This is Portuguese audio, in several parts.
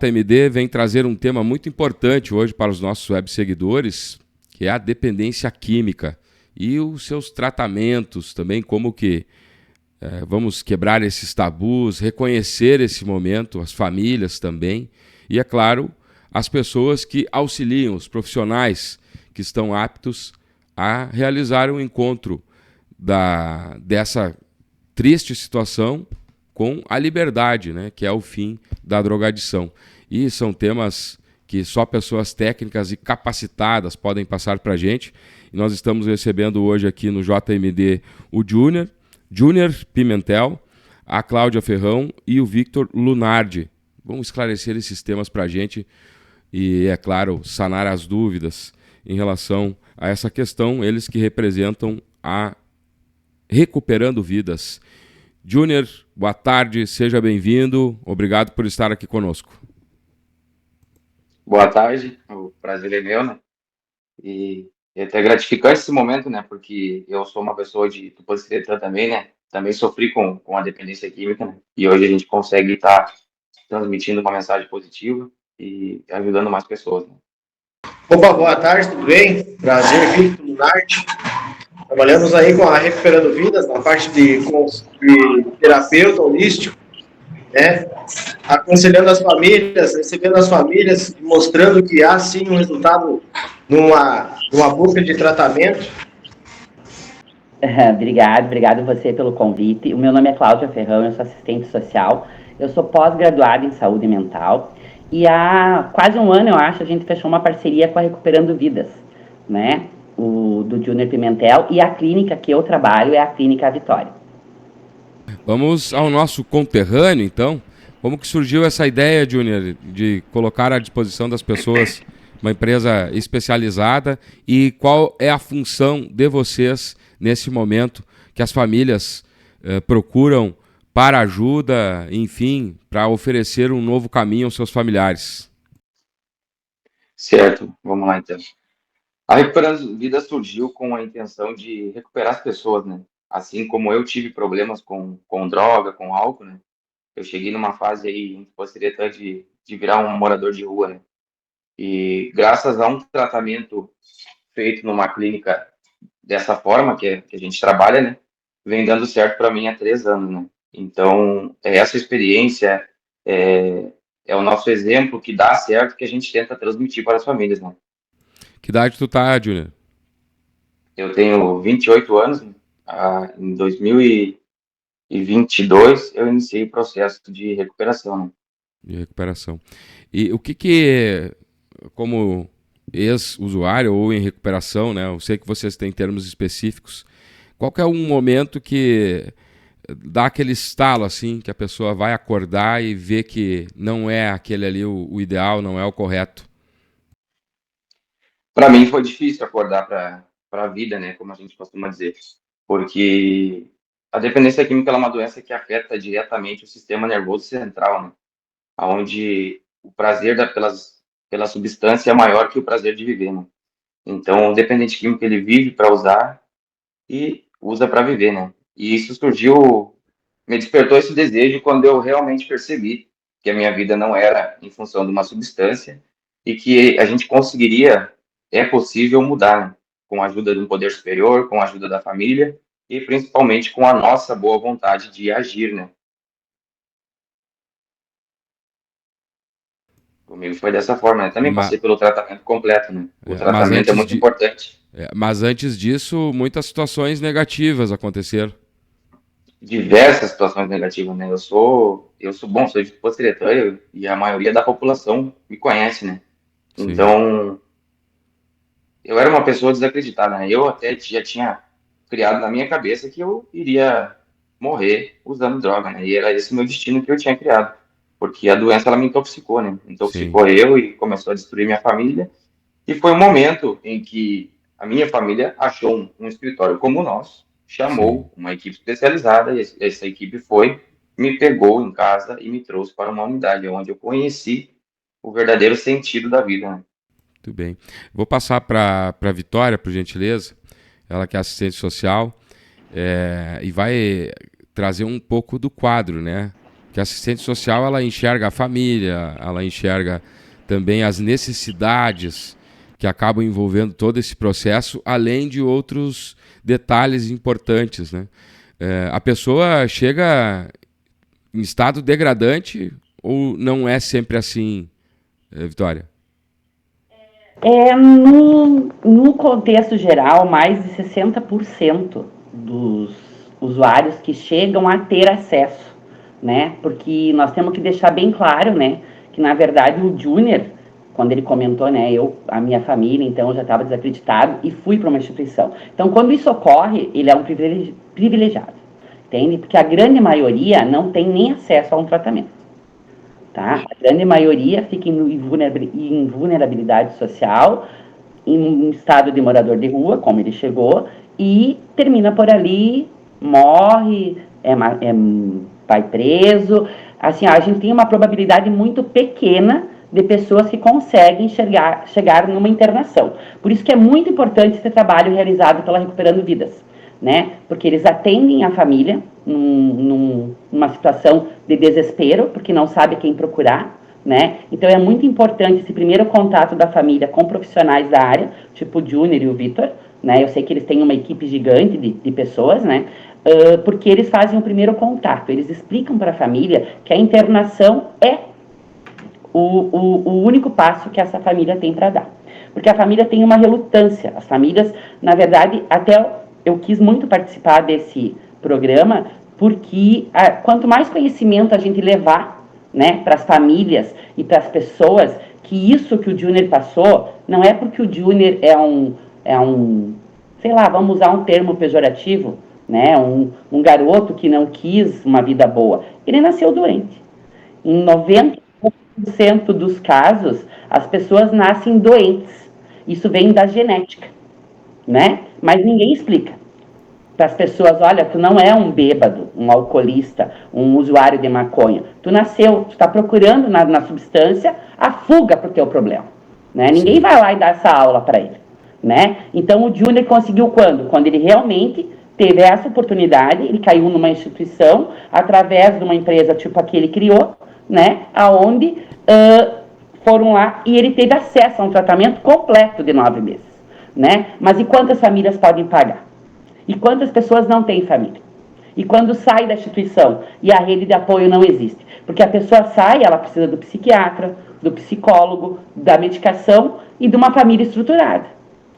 JMD vem trazer um tema muito importante hoje para os nossos web seguidores, que é a dependência química e os seus tratamentos também, como que vamos quebrar esses tabus, reconhecer esse momento, as famílias também, e é claro, as pessoas que auxiliam, os profissionais que estão aptos a realizar um encontro dessa triste situação com a liberdade, né, que é o fim da drogadição. E são temas que só pessoas técnicas e capacitadas podem passar para a gente. E nós estamos recebendo hoje aqui no JMD o Júnior Pimentel, a Cláudia Ferrão e o Victor Lunardi. Vão esclarecer esses temas para a gente e, é claro, sanar as dúvidas em relação a essa questão, eles que representam a Recuperando Vidas. Júnior, boa tarde, seja bem-vindo, obrigado por estar aqui conosco. Boa tarde, o prazer é meu, né? E é até gratificante esse momento, né? Porque eu sou uma pessoa de Tupanciretã também, né? Também sofri com a dependência química, né? E hoje a gente consegue estar transmitindo uma mensagem positiva e ajudando mais pessoas, né? Opa, boa tarde, tudo bem? Prazer, Victor Lunardi. Trabalhamos aí com a Recuperando Vidas, na parte de terapeuta holístico, né? Aconselhando as famílias, recebendo as famílias, mostrando que há sim um resultado numa busca de tratamento. Obrigado você pelo convite. O meu nome é Cláudia Ferrão, eu sou assistente social, eu sou pós-graduada em saúde mental e há quase um ano, eu acho, a gente fechou uma parceria com a Recuperando Vidas, né? Do Júnior Pimentel, e a clínica que eu trabalho é a Clínica Vitória. Vamos ao nosso conterrâneo, então. Como que surgiu essa ideia, Júnior, de colocar à disposição das pessoas uma empresa especializada e qual é a função de vocês nesse momento que as famílias procuram para ajuda, enfim, para oferecer um novo caminho aos seus familiares? Certo, vamos lá então. A Recuperando Vida surgiu com a intenção de recuperar as pessoas, né? Assim como eu tive problemas com droga, com álcool, né? Eu cheguei numa fase aí em Tupanciretã de virar um morador de rua, né? E graças a um tratamento feito numa clínica dessa forma que a gente trabalha, né? Vem dando certo para mim há 3 anos, né? Então, essa experiência é o nosso exemplo que dá certo, que a gente tenta transmitir para as famílias, né? Que idade tu tá, Júnior? Eu tenho 28 anos, né? Em 2022 eu iniciei o processo de recuperação, né? De recuperação. E o que como ex-usuário ou em recuperação, né? Eu sei que vocês têm termos específicos. Qual que é um momento que dá aquele estalo, assim, que a pessoa vai acordar e vê que não é aquele ali o ideal, não é o correto? Para mim foi difícil acordar para a vida, né? Como a gente costuma dizer, porque a dependência química ela é uma doença que afeta diretamente o sistema nervoso central, né? Onde o prazer pela substância é maior que o prazer de viver, né? Então, o dependente químico ele vive para usar e usa para viver, né? E isso surgiu, me despertou esse desejo quando eu realmente percebi que a minha vida não era em função de uma substância e que a gente conseguiria, é possível mudar, né? Com a ajuda de um poder superior, com a ajuda da família e principalmente com a nossa boa vontade de agir, né? Comigo foi dessa forma, né? Também Ma passei pelo tratamento completo, né? O mas tratamento é muito importante. mas antes disso, muitas situações negativas aconteceram. Diversas situações negativas, né? Sou de Tupanciretã e a maioria da população me conhece, né? Sim. Então, eu era uma pessoa desacreditada, né? Eu até já tinha criado na minha cabeça que eu iria morrer usando droga, né? E era esse o meu destino que eu tinha criado. Porque a doença, ela me intoxicou, né? Sim. Intoxicou eu e começou a destruir minha família. E foi um momento em que a minha família achou um escritório como o nosso, Sim. chamou uma equipe especializada, e essa equipe me pegou em casa e me trouxe para uma unidade, onde eu conheci o verdadeiro sentido da vida, né? Muito bem. Vou passar para a Vitória, por gentileza, ela que é assistente social, e vai trazer um pouco do quadro, né? Que a assistente social, ela enxerga a família, ela enxerga também as necessidades que acabam envolvendo todo esse processo, além de outros detalhes importantes, né? A pessoa chega em estado degradante ou não é sempre assim, Vitória? No contexto geral, mais de 60% dos usuários que chegam a ter acesso, né? Porque nós temos que deixar bem claro, né, que na verdade o Júnior, quando ele comentou, né, a minha família, então eu já estava desacreditado e fui para uma instituição. Então, quando isso ocorre, ele é um privilegiado, entende? Porque a grande maioria não tem nem acesso a um tratamento, tá? A grande maioria fica em vulnerabilidade social, em estado de morador de rua, como ele chegou, e termina por ali, morre, vai preso. Assim, a gente tem uma probabilidade muito pequena de pessoas que conseguem chegar numa internação. Por isso que é muito importante esse trabalho realizado pela Recuperando Vidas, né? Porque eles atendem a família numa situação de desespero, porque não sabe quem procurar, né? Então é muito importante esse primeiro contato da família com profissionais da área, tipo o Júnior e o Vitor, né? Eu sei que eles têm uma equipe gigante de pessoas, né? Porque eles fazem o primeiro contato, eles explicam para a família que a internação é o único passo que essa família tem para dar. Porque a família tem uma relutância. As famílias, na verdade, até eu quis muito participar desse programa, porque quanto mais conhecimento a gente levar, né, para as famílias e para as pessoas, que isso que o Júnior passou, não é porque o Júnior é um, sei lá, vamos usar um termo pejorativo, né, um garoto que não quis uma vida boa. Ele nasceu doente. Em 90% dos casos, as pessoas nascem doentes. Isso vem da genética, né? Mas ninguém explica para as pessoas: olha, tu não é um bêbado, um alcoolista, um usuário de maconha. Tu nasceu, tu está procurando na substância a fuga para o teu problema, né? Ninguém vai lá e dar essa aula para ele, né? Então o Júnior conseguiu quando? Quando ele realmente teve essa oportunidade, ele caiu numa instituição através de uma empresa tipo a que ele criou, né? Aonde foram lá e ele teve acesso a um tratamento completo de 9 meses, né? Mas e quantas famílias podem pagar? E quantas pessoas não têm família? E quando sai da instituição e a rede de apoio não existe? Porque a pessoa sai, ela precisa do psiquiatra, do psicólogo, da medicação e de uma família estruturada.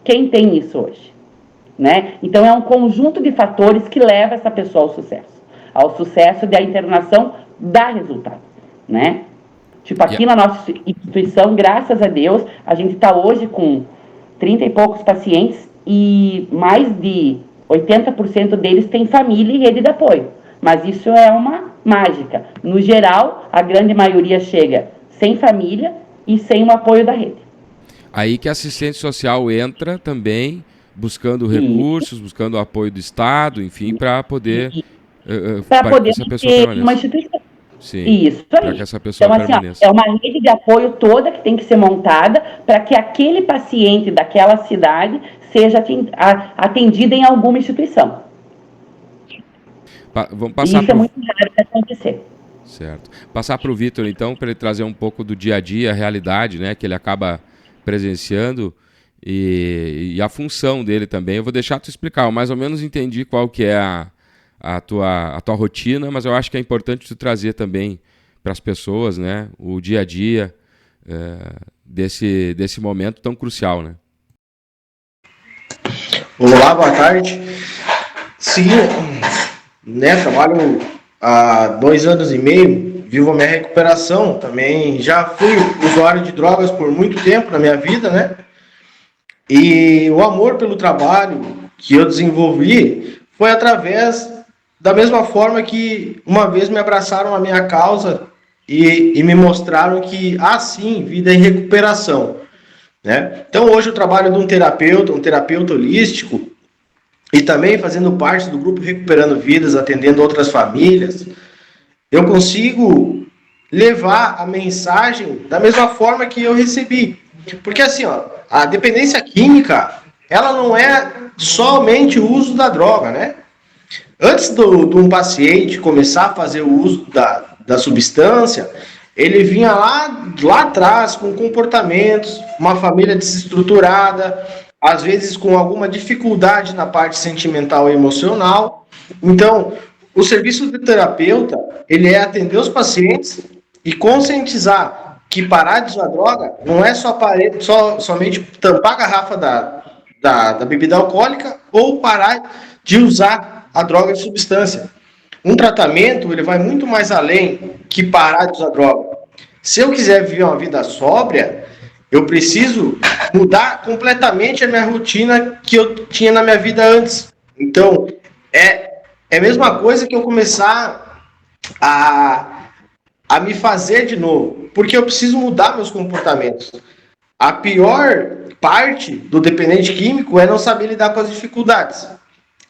Quem tem isso hoje? Né? Então é um conjunto de fatores que leva essa pessoa ao sucesso da internação dar resultado, né? Tipo, aqui na nossa instituição, graças a Deus, a gente está hoje com 30 e poucos pacientes e mais de 80% deles têm família e rede de apoio. Mas isso é uma mágica. No geral, a grande maioria chega sem família e sem o apoio da rede. Aí que a assistente social entra também, buscando recursos, buscando o apoio do Estado, enfim, para poder... para poder ter uma instituição. Sim, isso para que essa pessoa então, permaneça. É uma rede de apoio toda que tem que ser montada para que aquele paciente daquela cidade seja atendido em alguma instituição. Vamos passar isso é muito raro de acontecer. Certo. Passar para o Vitor, então, para ele trazer um pouco do dia a dia, a realidade, né, que ele acaba presenciando e a função dele também. Eu vou deixar tu explicar, eu mais ou menos entendi qual que é a tua rotina, mas eu acho que é importante tu trazer também para as pessoas, né, o dia a dia desse momento tão crucial, né? Olá, boa tarde. Sim, né, trabalho há 2 anos e meio, vivo a minha recuperação, também já fui usuário de drogas por muito tempo na minha vida, né? E o amor pelo trabalho que eu desenvolvi foi através da mesma forma que uma vez me abraçaram a minha causa e me mostraram que há sim vida em recuperação, né? Então hoje eu trabalho de um terapeuta holístico e também fazendo parte do grupo Recuperando Vidas, atendendo outras famílias. Eu consigo levar a mensagem da mesma forma que eu recebi. Porque assim, ó, a dependência química, ela não é somente o uso da droga, né? Antes de um paciente começar a fazer o uso da substância, ele vinha lá atrás com comportamentos, uma família desestruturada, às vezes com alguma dificuldade na parte sentimental e emocional. Então, o serviço de terapeuta, ele é atender os pacientes e conscientizar que parar de usar droga não é somente tampar a garrafa da bebida alcoólica ou parar de usar a droga de substância. Um tratamento, ele vai muito mais além que parar de usar droga. Se eu quiser viver uma vida sóbria, eu preciso mudar completamente a minha rotina que eu tinha na minha vida antes. Então, é a mesma coisa que eu começar a me fazer de novo, porque eu preciso mudar meus comportamentos. A pior parte do dependente químico é não saber lidar com as dificuldades.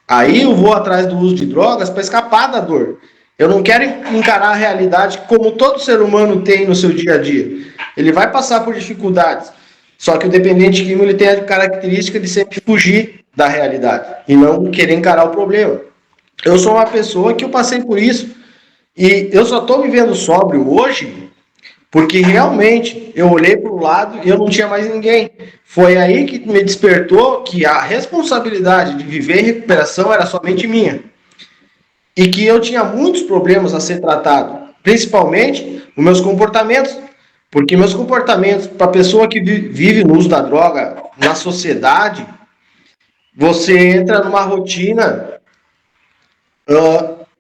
Aí eu vou atrás do uso de drogas para escapar da dor. Eu não quero encarar a realidade como todo ser humano tem no seu dia a dia. Ele vai passar por dificuldades. Só que o dependente químico ele tem a característica de sempre fugir da realidade e não querer encarar o problema. Eu sou uma pessoa que eu passei por isso e eu só estou me vendo sóbrio hoje porque realmente eu olhei para o lado e eu não tinha mais ninguém. Foi aí que me despertou que a responsabilidade de viver em recuperação era somente minha. E que eu tinha muitos problemas a ser tratado, principalmente os meus comportamentos. Porque meus comportamentos, para a pessoa que vive no uso da droga na sociedade, você entra numa rotina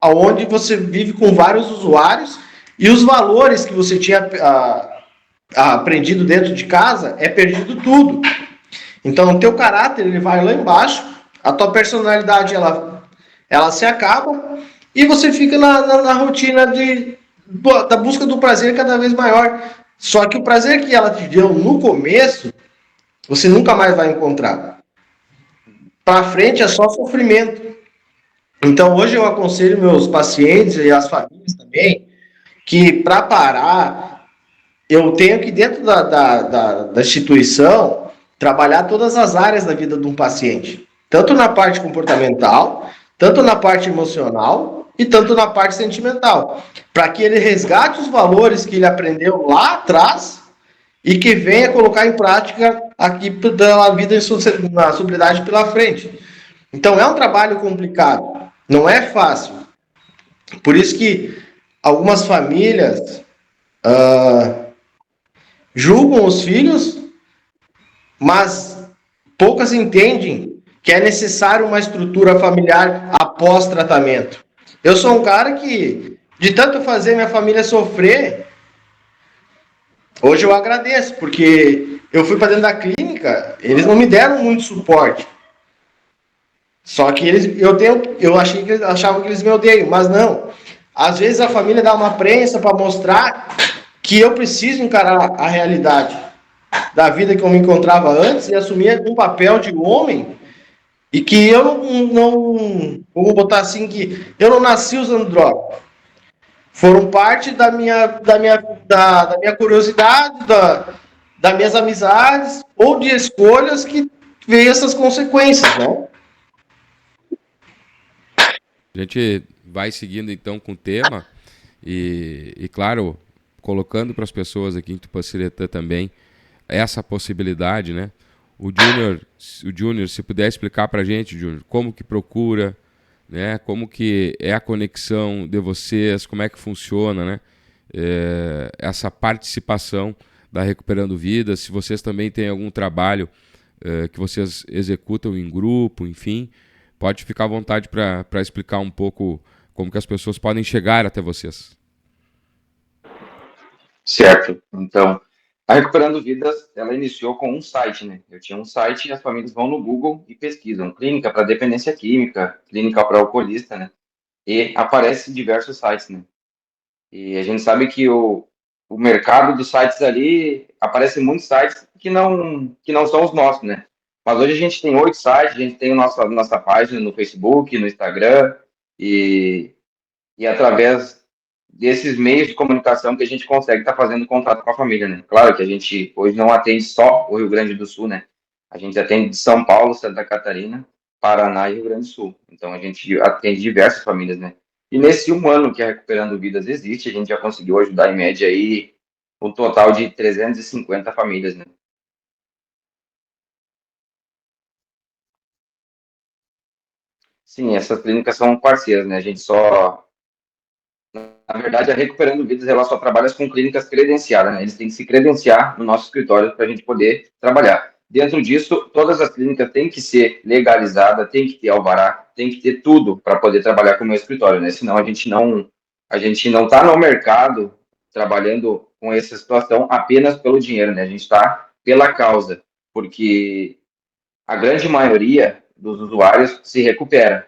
onde você vive com vários usuários e os valores que você tinha aprendido dentro de casa é perdido tudo. Então, o teu caráter ele vai lá embaixo, a tua personalidade ela se acaba e você fica na rotina da busca do prazer cada vez maior. Só que o prazer que ela te deu no começo, você nunca mais vai encontrar. Para frente é só sofrimento. Então, hoje eu aconselho meus pacientes e as famílias também que para parar, eu tenho que, dentro da instituição, trabalhar todas as áreas da vida de um paciente. Tanto na parte comportamental, tanto na parte emocional e tanto na parte sentimental. Para que ele resgate os valores que ele aprendeu lá atrás e que venha colocar em prática aqui da vida na sobriedade pela frente. Então, é um trabalho complicado. Não é fácil. Por isso que algumas famílias julgam os filhos, mas poucas entendem que é necessário uma estrutura familiar após tratamento. Eu sou um cara que, de tanto fazer minha família sofrer, hoje eu agradeço, porque eu fui para dentro da clínica, eles não me deram muito suporte. Só que eu achava que eles me odeiam, mas não. Às vezes a família dá uma prensa para mostrar que eu preciso encarar a realidade da vida que eu me encontrava antes e assumir um papel de homem e que eu não vamos botar assim, que eu não nasci usando droga. Foram parte da minha curiosidade, das minhas amizades ou de escolhas que veio essas consequências, né? A gente vai seguindo então com o tema e claro, colocando para as pessoas aqui em Tupaciretã também essa possibilidade, né? O Júnior, se puder explicar para a gente, Júnior, como que procura, né? Como que é a conexão de vocês, como é que funciona, né? Essa participação da Recuperando Vidas, se vocês também têm algum trabalho que vocês executam em grupo, enfim, pode ficar à vontade para explicar um pouco como que as pessoas podem chegar até vocês. Certo. Então, a Recuperando Vidas, ela iniciou com um site, né? Eu tinha um site e as famílias vão no Google e pesquisam clínica para dependência química, clínica para alcoolista, né? E aparece diversos sites, né? E a gente sabe que o mercado dos sites ali, aparecem muitos sites que não são os nossos, né? Mas hoje a gente tem 8 sites, a gente tem nossa página no Facebook, no Instagram, e através desses meios de comunicação que a gente consegue estar fazendo contato com a família, né? Claro que a gente hoje não atende só o Rio Grande do Sul, né? A gente atende de São Paulo, Santa Catarina, Paraná e Rio Grande do Sul. Então a gente atende diversas famílias, né? E nesse 1 ano que a Recuperando Vidas existe, a gente já conseguiu ajudar em média aí um total de 350 famílias, né? Sim, essas clínicas são parceiras, né? A gente só, na verdade, a Recuperando Vidas, ela só trabalha com clínicas credenciadas, né? Eles têm que se credenciar no nosso escritório para a gente poder trabalhar. Dentro disso, todas as clínicas têm que ser legalizadas, tem que ter alvará, tem que ter tudo para poder trabalhar com o meu escritório, né? Senão a gente não está no mercado trabalhando com essa situação apenas pelo dinheiro, né? A gente está pela causa, porque a grande maioria dos usuários se recuperam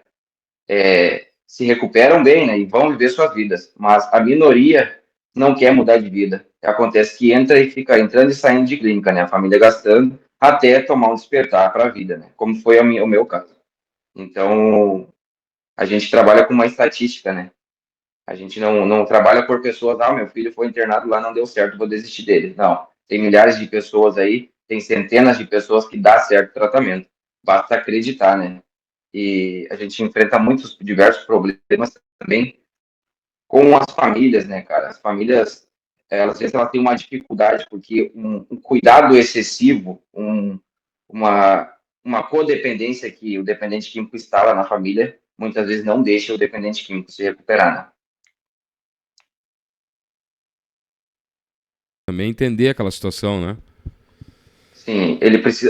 bem, né, e vão viver suas vidas, mas a minoria não quer mudar de vida. Acontece que entra e fica entrando e saindo de clínica, né, a família gastando até tomar um despertar para a vida, né, como foi o meu caso. Então, a gente trabalha com uma estatística, né, a gente não trabalha por pessoas, meu filho foi internado lá, não deu certo, vou desistir dele. Não, tem milhares de pessoas aí, tem centenas de pessoas que dá certo o tratamento. Basta acreditar, né? E a gente enfrenta muitos diversos problemas também com as famílias, né, cara? As famílias, às vezes, elas têm uma dificuldade porque um cuidado excessivo, uma, uma codependência que o dependente químico instala na família, muitas vezes não deixa o dependente químico se recuperar, né? Também entender aquela situação, né? Sim,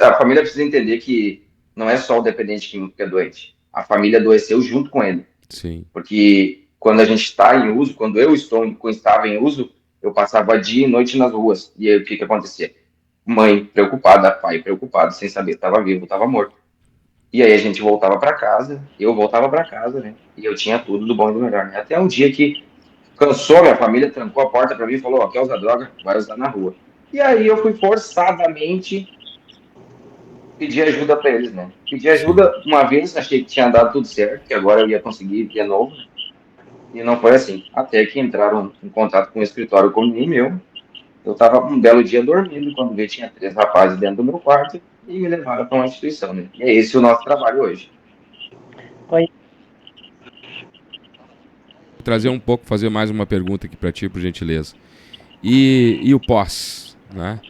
a família precisa entender que não é só o dependente químico que é doente. A família adoeceu junto com ele. Sim. Porque quando a gente está em uso, quando eu estava em uso, eu passava dia e noite nas ruas. E aí o que acontecia? Mãe preocupada, pai preocupado, sem saber se estava vivo, estava morto. E aí a gente voltava para casa, eu voltava para casa, né? E eu tinha tudo do bom e do melhor, né? Até um dia que cansou, minha família trancou a porta para mim e falou: ó, quer usar droga? Vai usar na rua. E aí eu fui forçadamente pedir ajuda para eles, né? Pedi ajuda uma vez, achei que tinha dado tudo certo, que agora eu ia conseguir de novo, né? E não foi assim. Até que entraram em contato com o escritório comigo meu. Eu estava um belo dia dormindo, quando vi tinha 3 rapazes dentro do meu quarto e me levaram para uma instituição, né? E é esse o nosso trabalho hoje. Oi. Vou trazer um pouco, fazer mais uma pergunta aqui para ti, por gentileza. E o pós, né?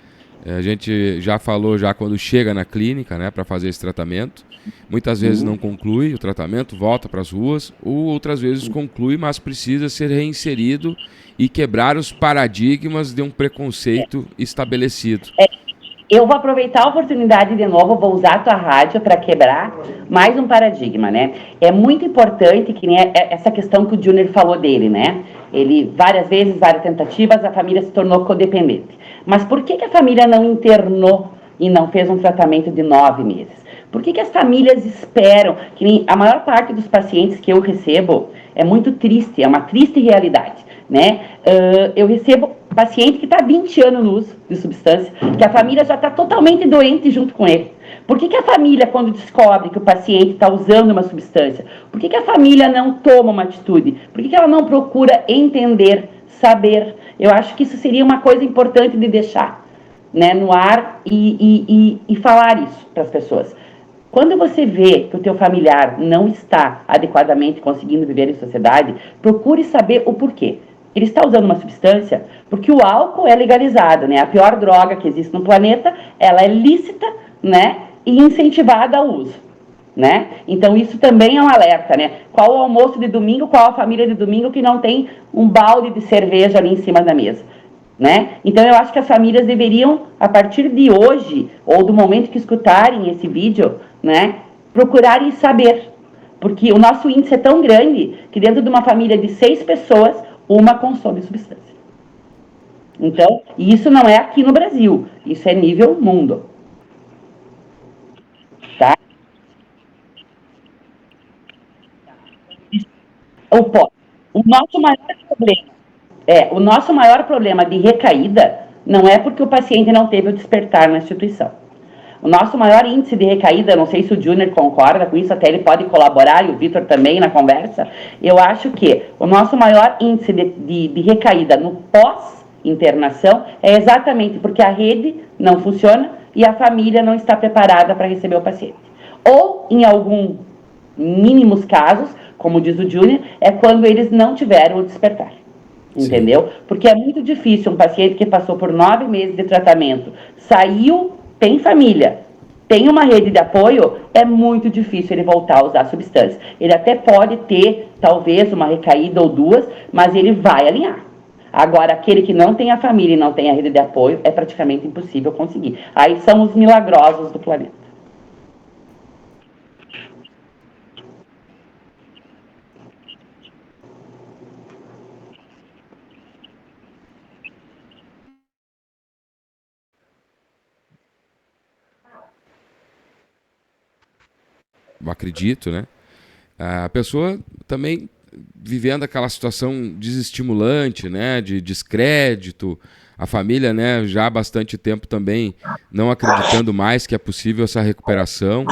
A gente já falou já quando chega na clínica, né, para fazer esse tratamento. Muitas vezes não conclui o tratamento, volta para as ruas, ou outras vezes conclui, mas precisa ser reinserido e quebrar os paradigmas de um preconceito estabelecido. Eu vou aproveitar a oportunidade de novo, vou usar a tua rádio para quebrar mais um paradigma, né? É muito importante que nem essa questão que o Júnior falou dele, né? Ele, várias vezes, várias tentativas, a família se tornou codependente. Mas por que a família não internou e não fez um tratamento de 9 meses? Por que as famílias esperam? Que nem a maior parte dos pacientes que eu recebo é muito triste, é uma triste realidade, né? Eu recebo paciente que está 20 anos no uso de substância, que a família já está totalmente doente junto com ele. Por que a família, quando descobre que o paciente está usando uma substância, por que a família não toma uma atitude? Por que ela não procura entender, saber? Eu acho que isso seria uma coisa importante de deixar, né, no ar e falar isso para as pessoas. Quando você vê que o teu familiar não está adequadamente conseguindo viver em sociedade, procure saber o porquê. Ele está usando uma substância porque o álcool é legalizado, né? A pior droga que existe no planeta, ela é lícita, né? E incentivada ao uso, né? Então isso também é um alerta, né? Qual o almoço de domingo, qual a família de domingo que não tem um balde de cerveja ali em cima da mesa, né? Então eu acho que as famílias deveriam, a partir de hoje, ou do momento que escutarem esse vídeo, né, procurarem saber. Porque o nosso índice é tão grande que dentro de uma família de 6 pessoas, uma consome substância. Então, e isso não é aqui no Brasil, isso é nível mundo. Tá? O nosso maior problema o nosso maior problema de recaída não é porque o paciente não teve o despertar na instituição. O nosso maior índice de recaída, não sei se o Júnior concorda com isso, até ele pode colaborar, e o Vitor também na conversa, eu acho que o nosso maior índice de recaída no pós-internação é exatamente porque a rede não funciona e a família não está preparada para receber o paciente. Ou, em alguns mínimos casos, como diz o Júnior, é quando eles não tiveram o despertar. Entendeu? Porque é muito difícil um paciente que passou por 9 meses de tratamento, saiu, tem família, tem uma rede de apoio, é muito difícil ele voltar a usar a substância. Ele até pode ter, talvez, uma recaída ou duas, mas ele vai alinhar. Agora, aquele que não tem a família e não tem a rede de apoio, é praticamente impossível conseguir. Aí são os milagrosos do planeta. Eu acredito, né? A pessoa também vivendo aquela situação desestimulante, né? De descrédito, a família, né? Já há bastante tempo também não acreditando mais que é possível essa recuperação.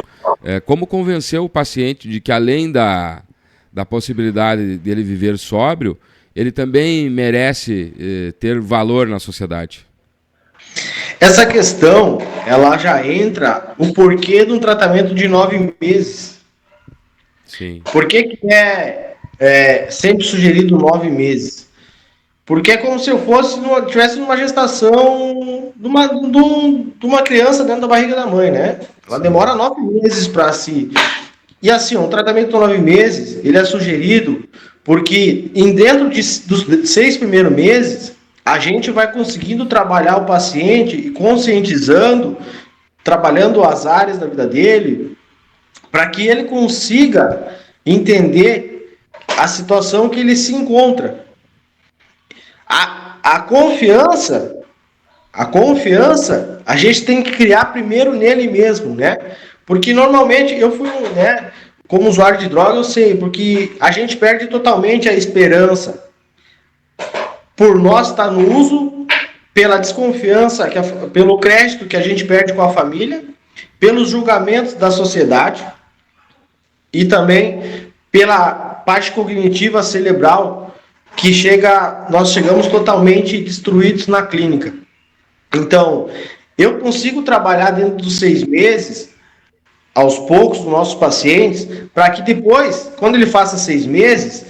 Como convencer o paciente de que além da possibilidade dele viver sóbrio, ele também merece ter valor na sociedade? Essa questão, ela já entra o porquê de um tratamento de 9 meses. Sim. Por que é sempre sugerido 9 meses? Porque é como se eu tivesse numa gestação de uma criança dentro da barriga da mãe, né? Ela demora 9 meses para se... E assim, um tratamento de 9 meses, ele é sugerido porque dentro dos 6 primeiros meses, a gente vai conseguindo trabalhar o paciente e conscientizando, trabalhando as áreas da vida dele, para que ele consiga entender a situação que ele se encontra. A confiança, a gente tem que criar primeiro nele mesmo, né? Porque normalmente eu fui, né, como usuário de droga, eu sei, porque a gente perde totalmente a esperança por nós estar no uso, pela desconfiança, pelo crédito que a gente perde com a família, pelos julgamentos da sociedade e também pela parte cognitiva cerebral que nós chegamos totalmente destruídos na clínica. Então, eu consigo trabalhar dentro dos 6 meses, aos poucos, os nossos pacientes, para que depois, quando ele faça 6 meses,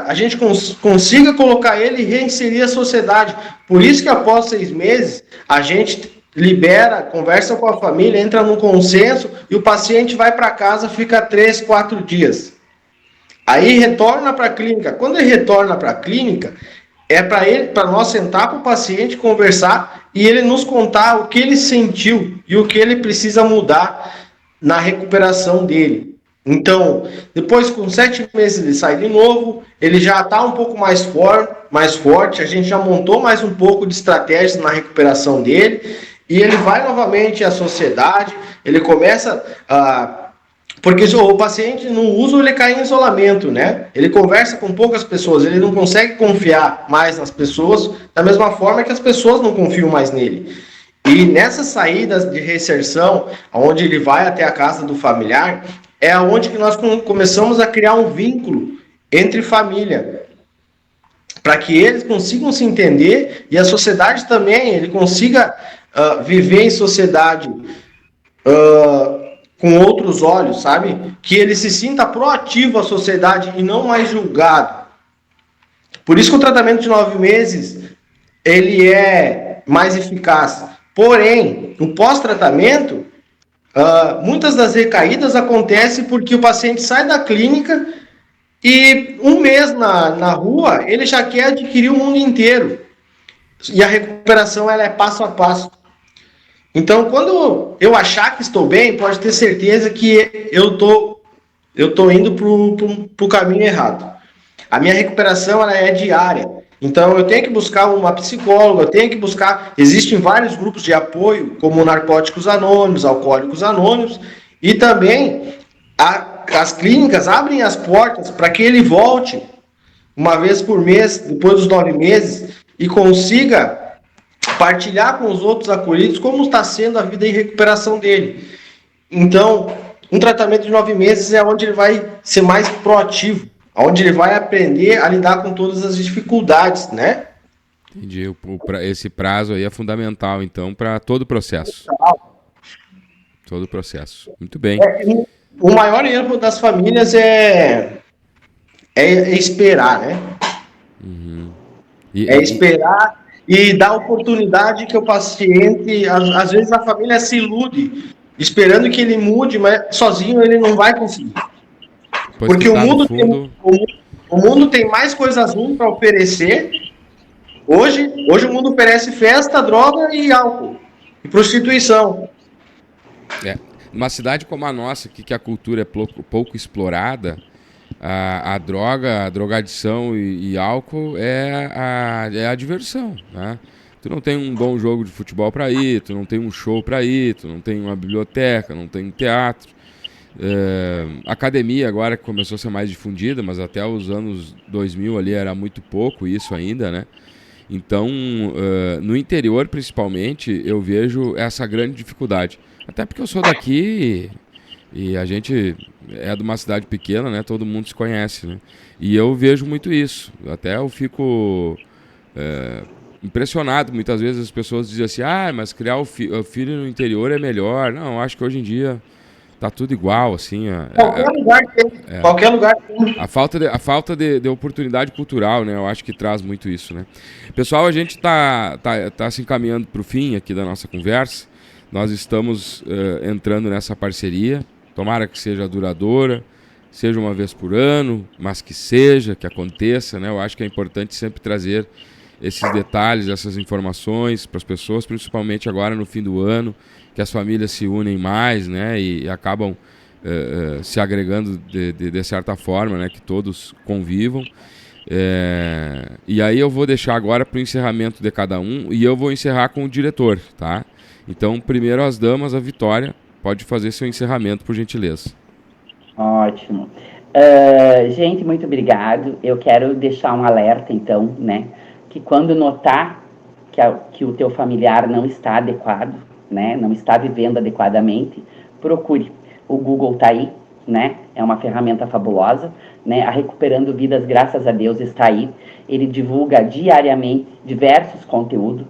a gente consiga colocar ele e reinserir a sociedade. Por isso que após 6 meses, a gente libera, conversa com a família, entra num consenso e o paciente vai para casa, fica 3, 4 dias. Aí retorna para a clínica. Quando ele retorna para a clínica, é para nós sentar com o paciente, conversar e ele nos contar o que ele sentiu e o que ele precisa mudar na recuperação dele. Então, depois com 7 meses ele sai de novo, ele já está um pouco mais forte, a gente já montou mais um pouco de estratégias na recuperação dele e ele vai novamente à sociedade, ele começa a... Porque o paciente no uso ele cai em isolamento, né? Ele conversa com poucas pessoas, ele não consegue confiar mais nas pessoas, da mesma forma que as pessoas não confiam mais nele. E nessas saídas de reinserção, onde ele vai até a casa do familiar, é onde que nós começamos a criar um vínculo entre família, para que eles consigam se entender e a sociedade também, ele consiga viver em sociedade com outros olhos, sabe? Que ele se sinta proativo à sociedade e não mais julgado. Por isso que o tratamento de 9 meses, ele é mais eficaz. Porém, no pós-tratamento, muitas das recaídas acontecem porque o paciente sai da clínica e um mês na rua, ele já quer adquirir o mundo inteiro. E a recuperação ela é passo a passo. Então, quando eu achar que estou bem, pode ter certeza que eu tô indo para o caminho errado. A minha recuperação ela é diária. Então, eu tenho que buscar uma psicóloga, eu tenho que buscar... Existem vários grupos de apoio, como Narcóticos Anônimos, Alcoólicos Anônimos, e também as clínicas abrem as portas para que ele volte uma vez por mês, depois dos 9 meses, e consiga partilhar com os outros acolhidos como está sendo a vida em recuperação dele. Então, um tratamento de 9 meses é onde ele vai ser mais proativo, onde ele vai aprender a lidar com todas as dificuldades, né? Entendi. Esse prazo aí é fundamental, então, para todo o processo. Todo o processo. Muito bem. o maior erro das famílias é esperar, né? É esperar e dar oportunidade que o paciente, às vezes a família se ilude, esperando que ele mude, mas sozinho ele não vai conseguir. Depois Porque que o tá no mundo, fundo... o mundo tem mais coisas ruins para oferecer. Hoje o mundo oferece festa, droga e álcool. E prostituição. Numa cidade como a nossa, que a cultura é pouco explorada, a droga, a drogadição e álcool é a diversão, né? Tu não tem um bom jogo de futebol para ir, tu não tem um show para ir, tu não tem uma biblioteca, não tem um teatro. Academia agora que começou a ser mais difundida, mas até os anos 2000 ali era muito pouco isso ainda, né? Então, no interior principalmente, eu vejo essa grande dificuldade. Até porque eu sou daqui e a gente é de uma cidade pequena, né? Todo mundo se conhece, né? E eu vejo muito isso. Até eu fico impressionado. Muitas vezes as pessoas dizem assim, mas criar o filho no interior é melhor. Não, eu acho que hoje em dia tá tudo igual, assim. Qualquer lugar tem. A falta de oportunidade cultural, né? Eu acho que traz muito isso, né? Pessoal, a gente tá se encaminhando para o fim aqui da nossa conversa. Nós estamos entrando nessa parceria. Tomara que seja duradoura, seja uma vez por ano, mas que aconteça, né? Eu acho que é importante sempre trazer esses detalhes, essas informações para as pessoas, principalmente agora no fim do ano, que as famílias se unem mais, né? E acabam se agregando de certa forma, né? Que todos convivam. E aí eu vou deixar agora para o encerramento de cada um e eu vou encerrar com o diretor, tá? Então, primeiro as damas, a Vitória, pode fazer seu encerramento, por gentileza. Ótimo. Gente, muito obrigado. Eu quero deixar um alerta, então, né? Que quando notar que o teu familiar não está adequado, né? Não está vivendo adequadamente, procure. O Google está aí, né? É uma ferramenta fabulosa, né? A Recuperando Vidas, graças a Deus, está aí. Ele divulga diariamente diversos conteúdos,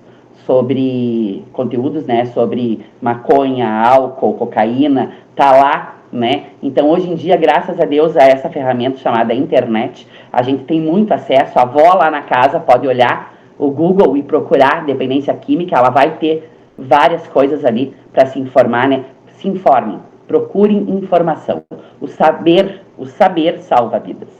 né? Sobre maconha, álcool, cocaína, tá lá, né? Então, hoje em dia, graças a Deus, a essa ferramenta chamada internet, a gente tem muito acesso. A avó lá na casa pode olhar o Google e procurar dependência química, ela vai ter várias coisas ali para se informar, né? Se informem, procurem informação. O saber salva vidas,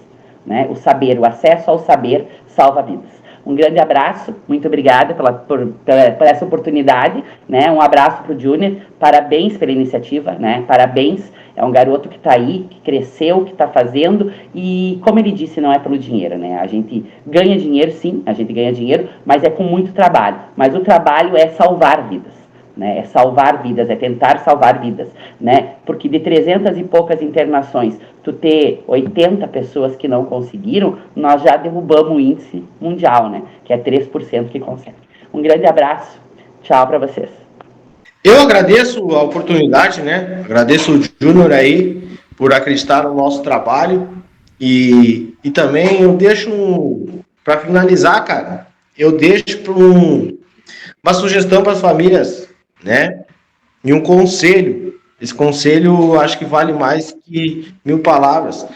né? O acesso ao saber salva vidas. Um grande abraço, muito obrigada por essa oportunidade, né? Um abraço para o Júnior, parabéns pela iniciativa, né? Parabéns, é um garoto que está aí, que cresceu, que está fazendo, e como ele disse, não é pelo dinheiro, né? A gente ganha dinheiro, sim, a gente ganha dinheiro, mas é com muito trabalho. Mas o trabalho é salvar vidas, né? É salvar vidas, é tentar salvar vidas, né? Porque de 300 e poucas internações, tu ter 80 pessoas que não conseguiram, nós já derrubamos o índice mundial, né? Que é 3% que consegue. Um grande abraço, tchau para vocês. Eu agradeço a oportunidade, né? Agradeço o Júnior aí por acreditar no nosso trabalho e também eu deixo para finalizar, cara, eu deixo uma sugestão para as famílias, né? E um conselho. Esse conselho acho que vale mais que 1000 palavras.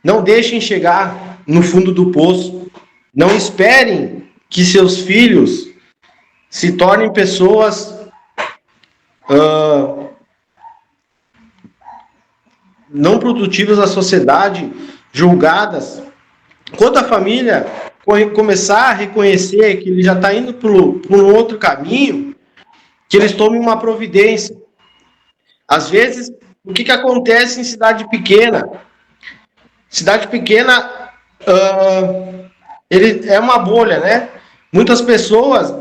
Não deixem chegar no fundo do poço. Não esperem que seus filhos se tornem pessoas não produtivas da sociedade, julgadas. Quando a família começar a reconhecer que ele já está indo para um outro caminho, que eles tomem uma providência. Às vezes, o que acontece em cidade pequena? Cidade pequena ele é uma bolha, né? Muitas pessoas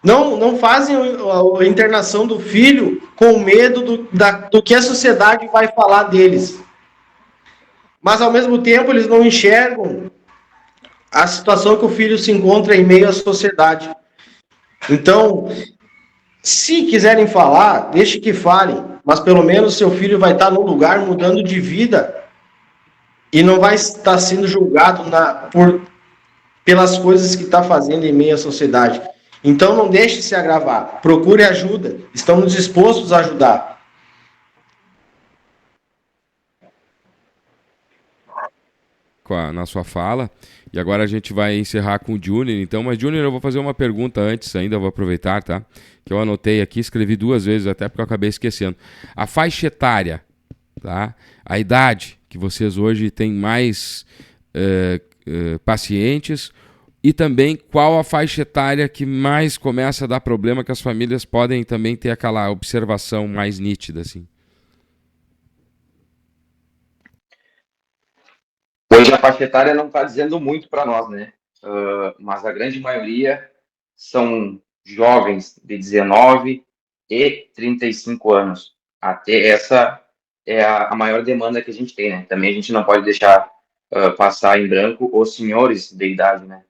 não fazem a internação do filho com medo do que a sociedade vai falar deles. Mas, ao mesmo tempo, eles não enxergam a situação que o filho se encontra em meio à sociedade. Então, se quiserem falar, deixe que falem, mas pelo menos seu filho vai estar no lugar mudando de vida e não vai estar sendo julgado pelas coisas que está fazendo em meio à sociedade. Então não deixe se agravar, procure ajuda, estamos dispostos a ajudar. na sua fala. E agora a gente vai encerrar com o Júnior. Então, mas Júnior, eu vou fazer uma pergunta antes ainda, vou aproveitar, tá? Que eu anotei aqui, escrevi 2 vezes até porque eu acabei esquecendo. A faixa etária, tá? A idade que vocês hoje têm mais pacientes, e também qual a faixa etária que mais começa a dar problema, que as famílias podem também ter aquela observação mais nítida, assim. Hoje a faixa etária não está dizendo muito para nós, né? Mas a grande maioria são jovens de 19 e 35 anos. Até essa é a maior demanda que a gente tem, né? Também a gente não pode deixar passar em branco os senhores de idade, né?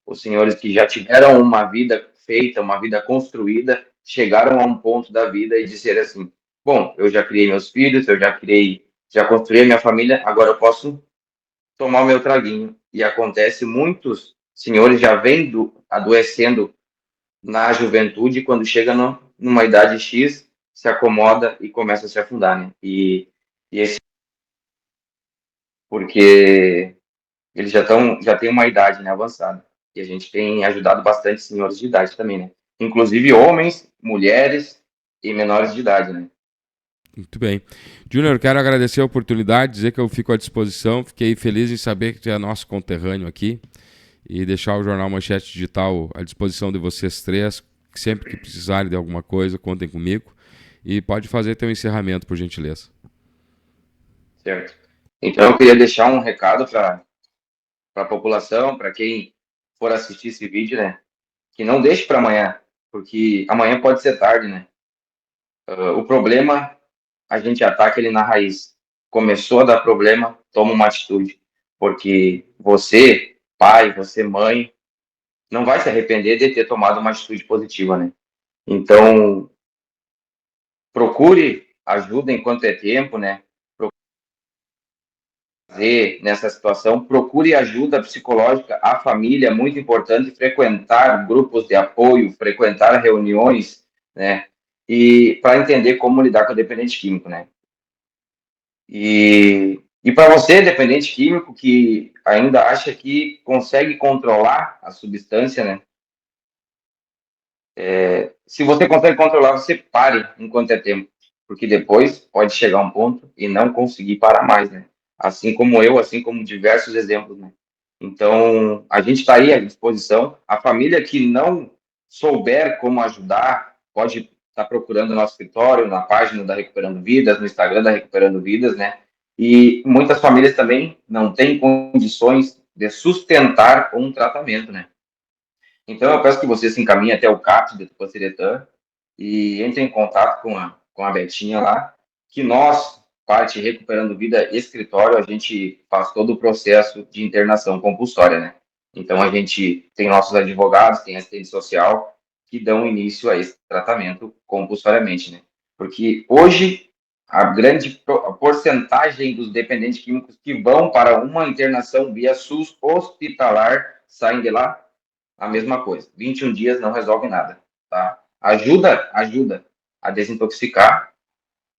Os senhores que já tiveram uma vida feita, uma vida construída, chegaram a um ponto da vida e disseram assim: bom, eu já criei meus filhos, já construí a minha família, agora eu posso tomar o meu traguinho. E acontece, muitos senhores já vêm adoecendo na juventude, quando chega numa idade X, se acomoda e começa a se afundar, né? E esse, porque eles já têm uma idade, né, avançada. E a gente tem ajudado bastante senhores de idade também, né? Inclusive homens, mulheres e menores de idade, né? Muito bem. Júnior, quero agradecer a oportunidade, dizer que eu fico à disposição. Fiquei feliz em saber que tu é nosso conterrâneo aqui e deixar o Jornal Manchete Digital à disposição de vocês três. Sempre que precisarem de alguma coisa, contem comigo. E pode fazer teu encerramento, por gentileza. Certo. Então eu queria deixar um recado para a população, para quem for assistir esse vídeo, né? Que não deixe para amanhã, porque amanhã pode ser tarde, né? O problema, a gente ataca ele na raiz. Começou a dar problema, toma uma atitude. Porque você, pai, você, mãe, não vai se arrepender de ter tomado uma atitude positiva, né? Então, procure ajuda enquanto é tempo, né? Nessa situação, procure ajuda psicológica. A família é muito importante, frequentar grupos de apoio, frequentar reuniões, né? E para entender como lidar com o dependente químico, né? E para você, dependente químico, que ainda acha que consegue controlar a substância, né? Se você consegue controlar, você pare enquanto é tempo, porque depois pode chegar um ponto e não conseguir parar mais, né? Assim como eu, assim como diversos exemplos, né? Então, a gente está aí à disposição. A família que não souber como ajudar, pode estar procurando o nosso escritório, na página da Recuperando Vidas, no Instagram da Recuperando Vidas, né? E muitas famílias também não têm condições de sustentar um tratamento, né? Então, eu peço que você se encaminhe até o CAPS de Tupanciretã e entre em contato com a Betinha lá, que nós, parte Recuperando Vida Escritório, a gente faz todo o processo de internação compulsória, né? Então, a gente tem nossos advogados, tem assistente social, que dão início a esse tratamento compulsoriamente, né? Porque hoje, a grande porcentagem dos dependentes químicos que vão para uma internação via SUS hospitalar saem de lá a mesma coisa. 21 dias não resolve nada, tá? Ajuda a desintoxicar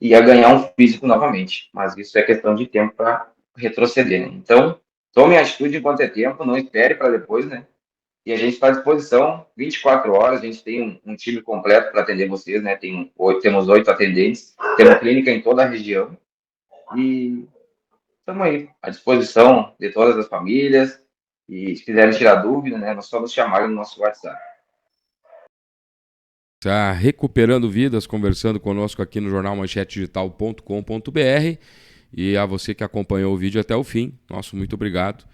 e a ganhar um físico novamente, mas isso é questão de tempo para retroceder, né? Então, tome atitude enquanto é tempo, não espere para depois, né? E a gente está à disposição 24 horas, a gente tem um time completo para atender vocês, né? Temos 8 atendentes, temos clínica em toda a região e estamos aí à disposição de todas as famílias. E se quiserem tirar dúvida, né, nós só nos chamarem no nosso WhatsApp. Está Recuperando Vidas, conversando conosco aqui no jornal manchetedigital.com.br. E a você que acompanhou o vídeo até o fim, nosso muito obrigado.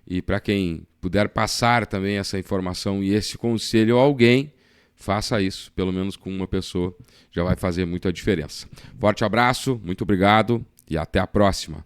E para quem puder passar também essa informação e esse conselho a alguém, faça isso, pelo menos com uma pessoa, já vai fazer muita diferença. Forte abraço, muito obrigado e até a próxima.